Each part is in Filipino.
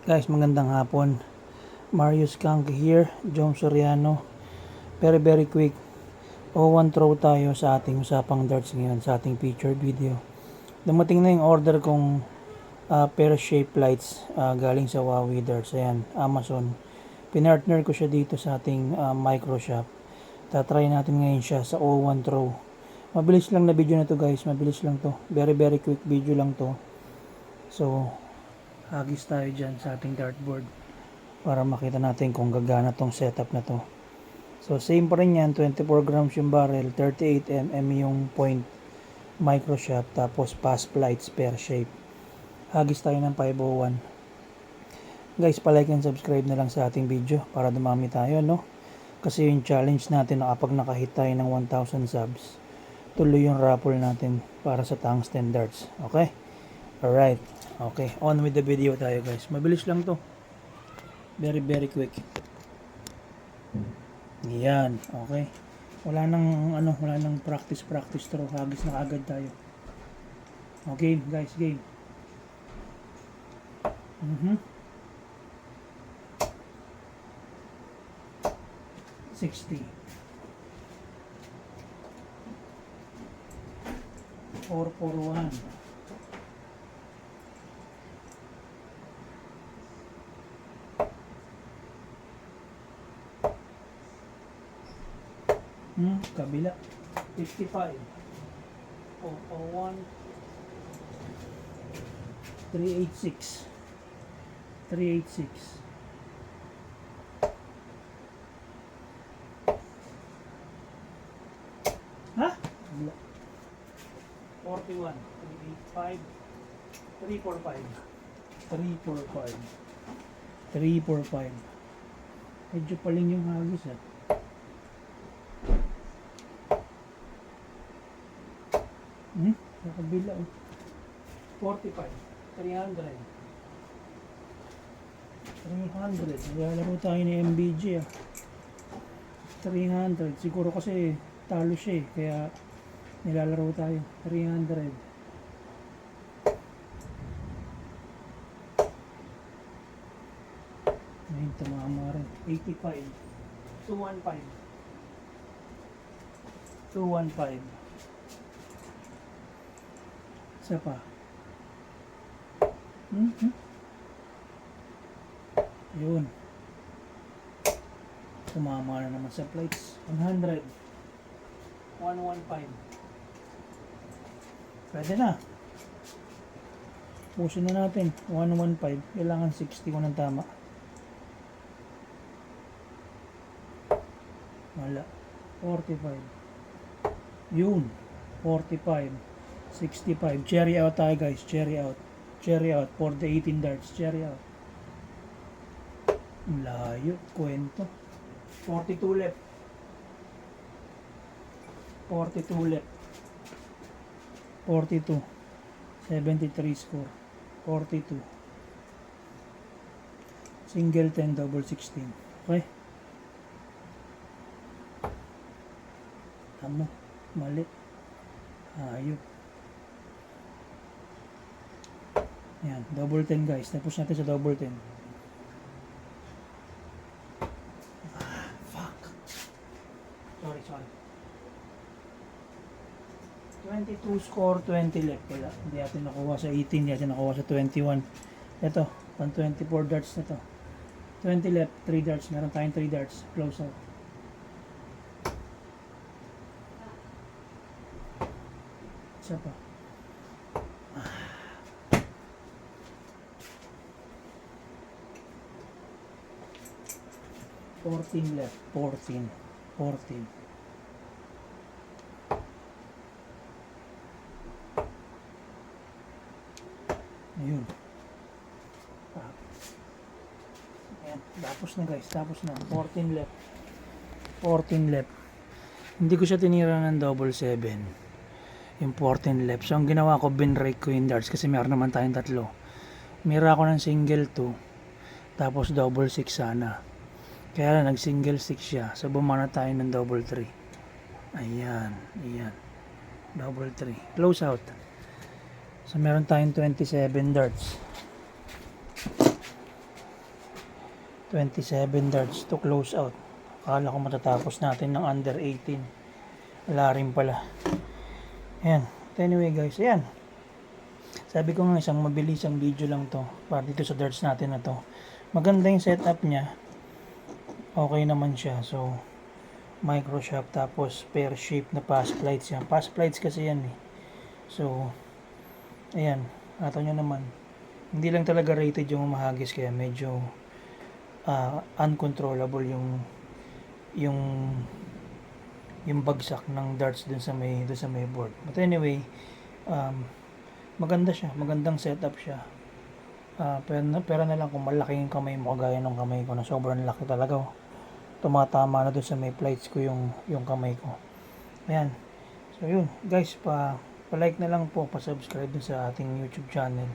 Guys, magandang hapon. Mario Skunk here, Jom Soriano. Very quick. O1 throw tayo sa ating usapang darts ngayon, sa ating featured video. Dumating na yung order kong pear-shaped lights galing sa Huawei Darts. Ayan, Amazon. Pinartner ko siya dito sa ating micro shop. Tatry natin ngayon siya sa O1 throw. Mabilis lang na video na to guys, mabilis lang to. Very quick video lang to. So, hagis tayo dyan sa ating dartboard para makita natin kung gagana tong setup na to. So same pa rin yan, 24 grams yung barrel, 38mm yung point micro shop, tapos pass plates pear shape. Hagis tayo ng 501. Guys, palike and subscribe na lang sa ating video para dumami tayo, no? Kasi yung challenge natin na kapag nakahit tayo ng 1,000 subs, tuloy yung raffle natin para sa tungsten darts. Okay? Alright. Okay, on with the video tayo guys. Mabilis lang to. Very quick. Yan, okay. Wala nang practice throw. Hagis na agad tayo. Okay, guys, game. 60. 441. Kabila 55 401 386 ha? Kabila 41 385 345 medyo paling yung hagis sa kabila 45 300 naglalaro tayo ni MBG 300 siguro kasi talo siya kaya nilalaro tayo 300 ngayon tumama rin 85 215 isa pa yun tumama na naman sa plates 100 115 pwede na pusin na natin 115 kailangan 60 ko ng tama wala 45 yun 45 65. Cherry out tayo guys. Cherry out for the 18 darts. Cherry out. Layo. Kwento. 42 left. 42. 73 score. 42. Single 10, double 16. Okay? Tamo. Mali. Ayop. Yan, double 10 guys. Tapos natin sa double 10. Fuck. Sorry. 22 score, 20 left. Wala. Hindi natin nakuha sa 18. Hindi natin nakuha sa 21. Ito, pang 24 darts na to. 20 left, 3 darts. Meron tayong 3 darts. Close out. Isa pa. 14 left. 14. Ayun. Ayan. Tapos na guys. 14 left. Hindi ko siya tinira ng double 7. Yung 14 left. So ang ginawa ko, binrake ko yung darts kasi meron naman tayong tatlo. Mira ko ng single 2. Tapos double 6 sana. Kaya lang, nag-single 6 siya. So, bumana tayo ng double 3. Ayan. Double 3. Close out. So, meron tayong 27 darts. 27 darts to close out. Akala ko matatapos natin ng under 18. Wala rin pala. Ayan. Anyway guys, ayan. Sabi ko nga isang mabilisang video lang to para dito sa darts natin na to. Maganda yung setup niya. Okay naman siya. So, micro shop tapos pear shape na pass plates yan. Pass plates kasi yan eh. So, ayan. Ato nyo naman. Hindi lang talaga rated yung mahagis kaya medyo uncontrollable yung bagsak ng darts dun sa may board. But anyway, maganda siya, magandang setup siya. Pero na lang kung malaki yung kamay mo kagaya ng kamay ko na sobrang laki talaga. Tumatama na doon sa may plates ko yung kamay ko. Ayan. So yun, guys, pa-like na lang po, pa-subscribe dun sa ating YouTube channel.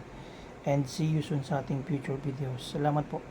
And see you soon sa ating future videos. Salamat po.